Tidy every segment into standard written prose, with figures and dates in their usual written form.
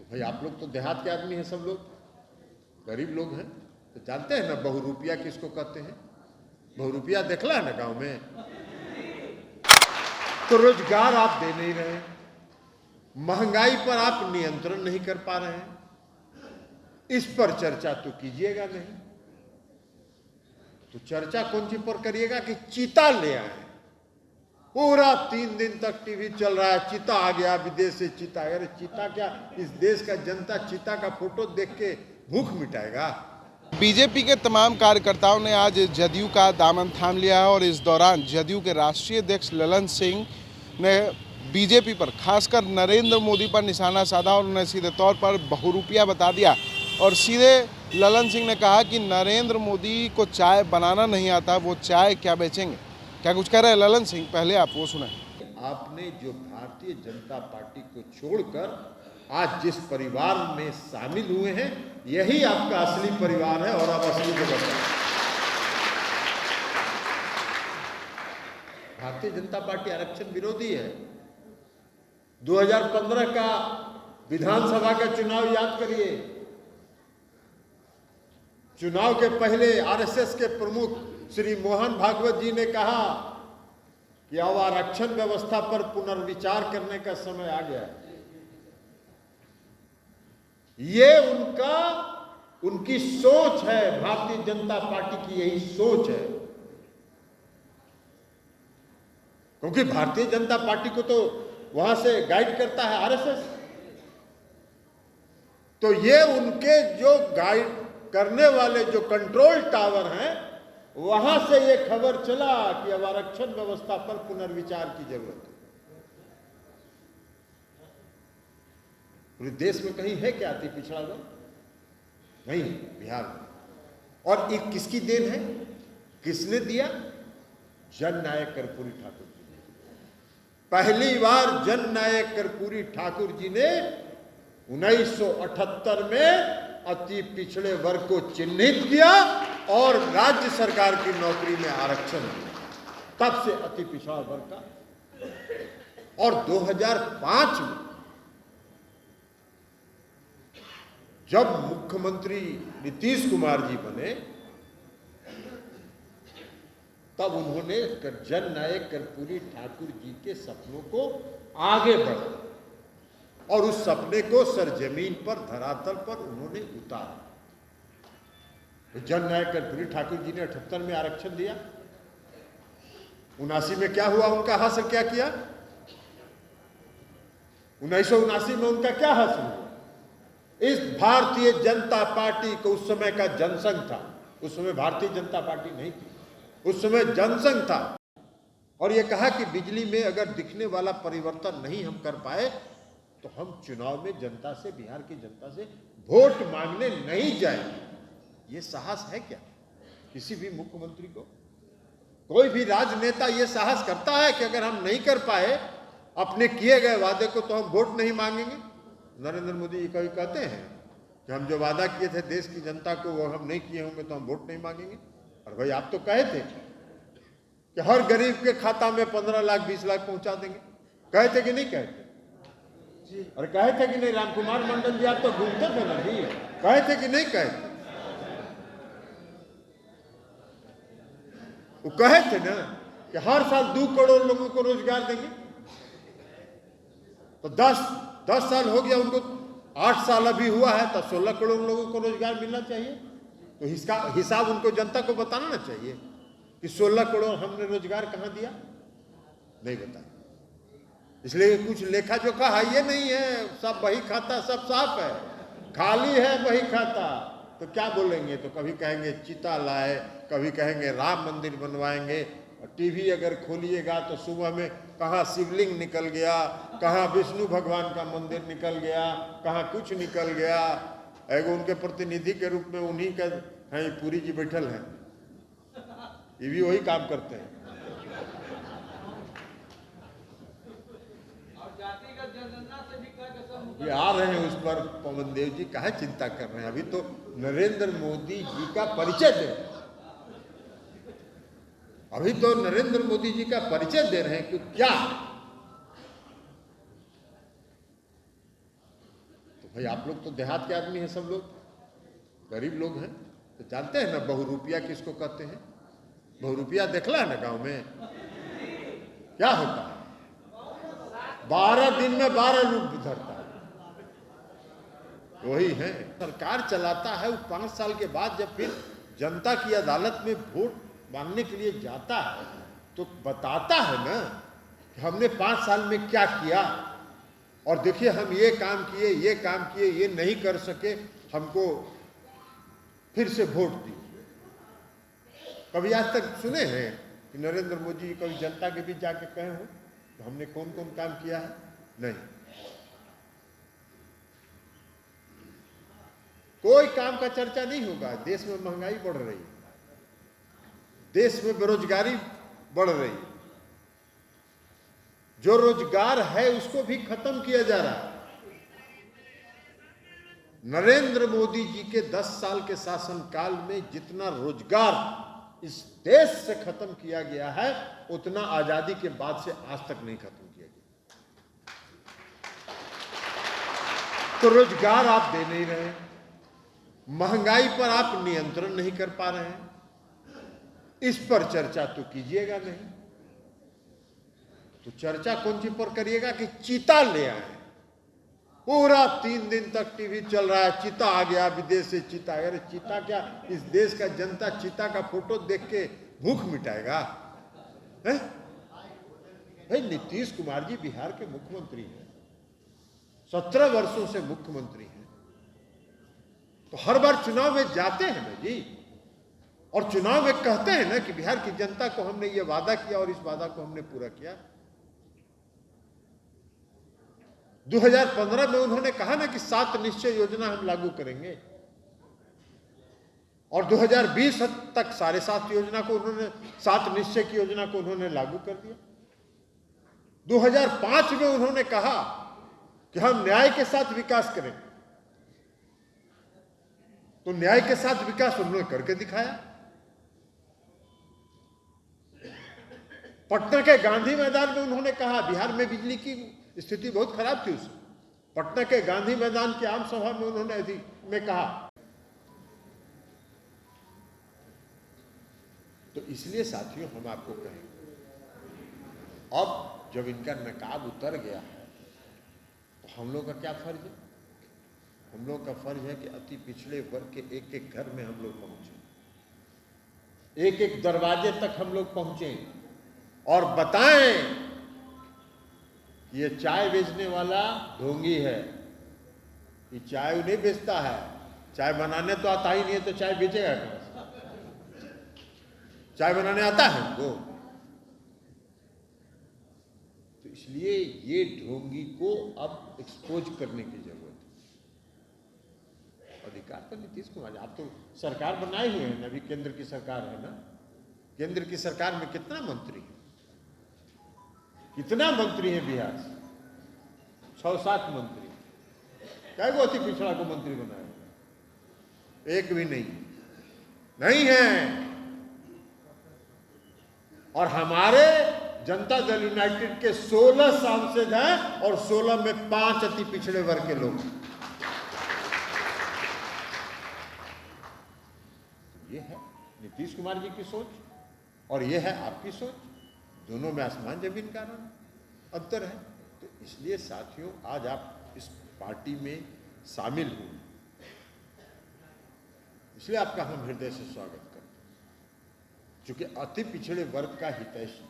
भाई आप लोग तो देहात के आदमी हैं, सब लोग गरीब लोग हैं, तो जानते हैं ना बहुरूपिया किसको कहते हैं। बहुरूपिया देखला है ना गांव में। तो रोजगार आप दे नहीं रहे, महंगाई पर आप नियंत्रण नहीं कर पा रहे हैं, इस पर चर्चा तो कीजिएगा नहीं। तो चर्चा कौन सी पर करिएगा कि चीता ले आए। पूरा 3 दिन तक टीवी चल रहा है, चीता आ गया विदेश से, चीता। अरे चीता क्या, इस देश का जनता चीता का फोटो देख के भूख मिटाएगा। बीजेपी के तमाम कार्यकर्ताओं ने आज जदयू का दामन थाम लिया है और इस दौरान जदयू के राष्ट्रीय अध्यक्ष ललन सिंह ने बीजेपी पर, खासकर नरेंद्र मोदी पर निशाना साधा और उन्हें सीधे तौर पर बहुरूपिया बता दिया। और सीधे ललन सिंह ने कहा कि नरेंद्र मोदी को चाय बनाना नहीं आता, वो चाय क्या बेचेंगे। क्या कुछ कह रहे हैं ललन सिंह, पहले आप वो सुने। आपने जो भारतीय जनता पार्टी को छोड़कर आज जिस परिवार में शामिल हुए हैं, यही आपका असली परिवार है और आप असली को बताएं। भारतीय जनता पार्टी आरक्षण विरोधी है। 2015 का विधानसभा का चुनाव याद करिए। चुनाव के पहले आरएसएस के प्रमुख श्री मोहन भागवत जी ने कहा कि अब आरक्षण व्यवस्था पर पुनर्विचार करने का समय आ गया है। ये उनकी सोच है, भारतीय जनता पार्टी की यही सोच है। क्योंकि भारतीय जनता पार्टी को तो वहां से गाइड करता है आरएसएस, तो ये उनके जो गाइड करने वाले जो कंट्रोल टावर हैं, वहां से ये खबर चला कि अब आरक्षण व्यवस्था पर पुनर्विचार की जरूरत है। पूरे देश में कहीं है क्या अति पिछड़ा वर्ग? नहीं, बिहार में। और एक किसकी देन है, किसने दिया? जननायक कर्पूरी ठाकुर जी ने। पहली बार जननायक कर्पूरी ठाकुर जी ने 1978 में अति पिछड़े वर्ग को चिन्हित किया और राज्य सरकार की नौकरी में आरक्षण दिया। तब से अति पिछड़ा वर्ग का। और 2005 में जब मुख्यमंत्री नीतीश कुमार जी बने, तब उन्होंने जननायक कर्पूरी ठाकुर जी के सपनों को आगे बढ़ाया और उस सपने को सरजमीन पर, धरातल पर उन्होंने उतारा। तो जननायक कर्पूरी ठाकुर जी ने 78 में आरक्षण दिया। 79 में क्या हुआ, उनका हासिल क्या किया? 1979 में उनका क्या हासिल हुआ? इस भारतीय जनता पार्टी को, उस समय का जनसंघ था, उस समय भारतीय जनता पार्टी नहीं थी, उस समय जनसंघ था, और यह कहा कि बिजली में अगर दिखने वाला परिवर्तन नहीं हम कर पाए तो हम चुनाव में जनता से, बिहार की जनता से वोट मांगने नहीं जाएंगे। ये साहस है क्या किसी भी मुख्यमंत्री को? कोई भी राजनेता ये साहस करता है कि अगर हम नहीं कर पाए अपने किए गए वादे को तो हम वोट नहीं मांगेंगे? नरेंद्र मोदी जी कभी कहते हैं कि हम जो वादा किए थे देश की जनता को वो हम नहीं किए होंगे तो हम वोट नहीं मांगेंगे? और भाई आप तो कहे थे कि हर गरीब के खाता में 15 लाख 20 लाख पहुंचा देंगे। कहे थे कि नहीं कहे थे? और कहे थे कि नहीं? रामकुमार मंडल जी आप तो घूमते थे ना जी, कहे थे कि नहीं कहे थे? वो कहे थे ना कि हर साल 2 करोड़ लोगों को रोजगार देंगे। तो 10 साल हो गया उनको, 8 साल अभी हुआ है, तो 16 करोड़ लोगों को रोजगार मिलना चाहिए। तो इसका हिसाब उनको जनता को बताना ना चाहिए कि 16 करोड़ हमने रोजगार कहां दिया, नहीं बताया। इसलिए कुछ लेखा जोखा है ये नहीं है, सब बही खाता सब साफ है, खाली है बही खाता। तो क्या बोलेंगे? तो कभी कहेंगे चीता लाए, कभी कहेंगे राम मंदिर बनवाएंगे। टीवी अगर खोलिएगा तो सुबह में कहाँ शिवलिंग निकल गया, कहाँ विष्णु भगवान का मंदिर निकल गया, कहाँ कुछ निकल गया। एगो उनके प्रतिनिधि के रूप में उन्हीं का है, पुरी जी बैठल हैं, ये भी वही काम करते हैं। ये आ रहे हैं उस पर, पवन देव जी काहे चिंता कर रहे हैं? अभी तो नरेंद्र मोदी जी का परिचय दे, अभी तो नरेंद्र मोदी जी का परिचय दे रहे हैं कि क्या। तो भाई आप लोग तो देहात के आदमी हैं, सब लोग गरीब लोग हैं, तो जानते हैं ना बहुरूपिया किसको कहते हैं। बहुरूपिया देखला है ना गांव में क्या होता है, 12 दिन में 12 रूप धरता है। वही है सरकार चलाता है। वो 5 साल के बाद जब फिर जनता की अदालत में वोट मांगने के लिए जाता है तो बताता है ना कि हमने 5 साल में क्या किया, और देखिए हम ये काम किए, ये काम किए, ये नहीं कर सके, हमको फिर से वोट दीजिए। कभी आज तक सुने हैं कि नरेंद्र मोदी कभी जनता के बीच जाके कहे हो तो हमने कौन कौन काम किया है? नहीं, कोई काम का चर्चा नहीं होगा। देश में महंगाई बढ़ रही है, देश में बेरोजगारी बढ़ रही है, जो रोजगार है उसको भी खत्म किया जा रहा है। नरेंद्र मोदी जी के 10 साल के शासनकाल में जितना रोजगार इस देश से खत्म किया गया है उतना आजादी के बाद से आज तक नहीं खत्म किया गया। तो रोजगार आप दे नहीं रहे, महंगाई पर आप नियंत्रण नहीं कर पा रहे हैं, इस पर चर्चा तो कीजिएगा नहीं। तो चर्चा कौन सी पर करिएगा कि चीता ले आए। पूरा 3 दिन तक टीवी चल रहा है, चीता आ गया विदेश से, चीता। अरे चीता क्या, इस देश का जनता चीता का फोटो देख के भूख मिटाएगा? भाई नीतीश कुमार जी बिहार के मुख्यमंत्री हैं, 17 वर्षों से मुख्यमंत्री हैं, तो हर बार चुनाव में जाते हैं ना जी, और चुनाव में कहते हैं ना कि बिहार की जनता को हमने ये वादा किया और इस वादा को हमने पूरा किया। 2015 में उन्होंने कहा ना कि 7 निश्चय योजना हम लागू करेंगे, और 2020 तक 7.5 योजना को उन्होंने 7 निश्चय की योजना को उन्होंने लागू कर दिया। 2005 में उन्होंने कहा कि हम न्याय के साथ विकास करेंगे, तो न्याय के साथ विकास उन्होंने करके दिखाया। पटना के गांधी मैदान में उन्होंने कहा, बिहार में बिजली की स्थिति बहुत खराब थी उस पटना के गांधी मैदान की आम सभा में उन्होंने कहा। तो इसलिए साथियों हम आपको कहेंगे, अब जब इनका नकाब उतर गया है तो हम लोग का क्या फर्ज है? हम लोग का फर्ज है कि अति पिछड़े वर्ग के एक एक घर में हम लोग पहुंचे, एक एक दरवाजे तक हम लोग पहुंचे और बताएं ये चाय बेचने वाला ढोंगी है, ये चाय नहीं बेचता है, चाय बनाने तो आता ही नहीं है, तो चाय बेचेगा कहां से? चाय बनाने आता है हमको। तो इसलिए ये ढोंगी को अब एक्सपोज करने की जरूरत है। अधिकार तो नीतीश कुमार, आप तो सरकार बनाए हुए हैं, अभी केंद्र की सरकार है ना। केंद्र की सरकार में कितना मंत्री है, कितना मंत्री है बिहार से? 6-7 मंत्री। क्या वो अति पिछड़ा को मंत्री बनाया? एक भी नहीं है। और हमारे जनता दल यूनाइटेड के 16 सांसद हैं और 16 में 5 अति पिछड़े वर्ग के लोग। ये है नीतीश कुमार जी की सोच और ये है आपकी सोच, दोनों में आसमान जमीन का अंतर है। तो इसलिए साथियों आज आप इस पार्टी में शामिल हुए, इसलिए आपका हम हृदय से स्वागत करते हैं। क्योंकि अति पिछड़े वर्ग का हितैषी,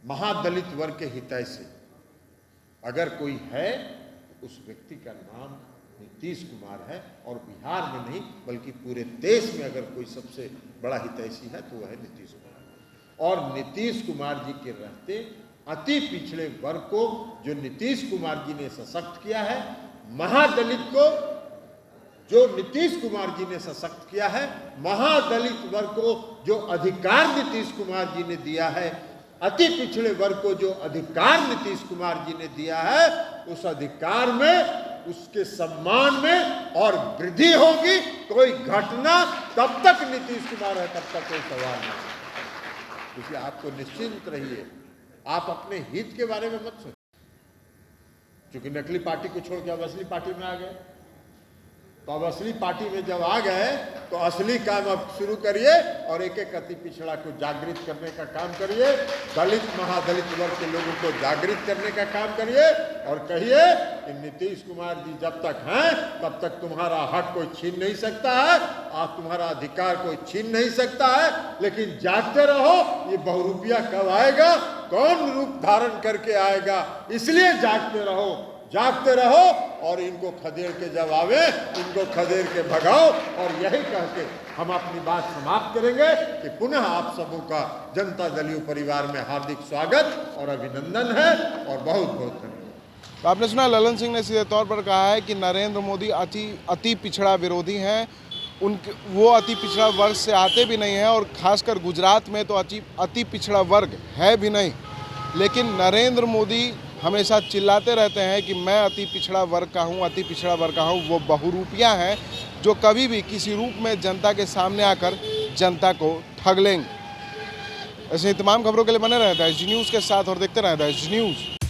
महादलित वर्ग के हितैषी अगर कोई है तो उस व्यक्ति का नाम नीतीश कुमार है, और बिहार में नहीं बल्कि पूरे देश में अगर कोई सबसे बड़ा हितैषी है तो वह है नीतीश कुमार। और नीतीश कुमार जी के रहते अति पिछड़े वर्ग को जो नीतीश कुमार जी ने सशक्त किया है, महादलित को जो नीतीश कुमार जी ने सशक्त किया है, महादलित वर्ग को जो अधिकार नीतीश कुमार जी ने दिया है, अति पिछड़े वर्ग को जो अधिकार नीतीश कुमार जी ने दिया है, उस अधिकार में उसके सम्मान में और वृद्धि होगी। कोई घटना तब तक नीतीश कुमार है तब तक कोई सवाल नहीं। इसलिए आपको निश्चिंत रहिए, आप अपने हित के बारे में मत सोचिए। क्योंकि नकली पार्टी को छोड़ के अब असली पार्टी में आ गए। तो अब असली पार्टी में जब आ गए तो असली काम अब शुरू करिए और एक एक अति पिछड़ा को जागृत करने का काम करिए, दलित महादलित वर्ग के लोगों को जागृत करने का काम करिए और कहिए कि नीतीश कुमार जी जब तक हैं तब तक तुम्हारा हक कोई छीन नहीं सकता है, आज तुम्हारा अधिकार कोई छीन नहीं सकता है, लेकिन जागते रहो। ये बहुरूपिया कब आएगा, कौन रूप धारण करके आएगा, इसलिए जागते रहो और इनको खदेड़ के जब आवे इनको खदेड़ के भगाओ। और यही कह के हम अपनी बात समाप्त करेंगे कि पुनः आप सबों का जनता दलीय परिवार में हार्दिक स्वागत और अभिनंदन है और बहुत बहुत धन्यवाद। तो आपने सुना ललन सिंह ने सीधे तौर पर कहा है कि नरेंद्र मोदी अति पिछड़ा विरोधी हैं, उनके वो अति पिछड़ा वर्ग से आते भी नहीं हैं और खासकर गुजरात में तो अति पिछड़ा वर्ग है भी नहीं। लेकिन नरेंद्र मोदी हमेशा चिल्लाते रहते हैं कि मैं अति पिछड़ा वर्ग का हूँ, वो बहुरूपिया हैं जो कभी भी किसी रूप में जनता के सामने आकर जनता को ठग लेंगे। ऐसे ही तमाम खबरों के लिए बने रहता है जी न्यूज़ के साथ और देखते रहता है जी न्यूज़।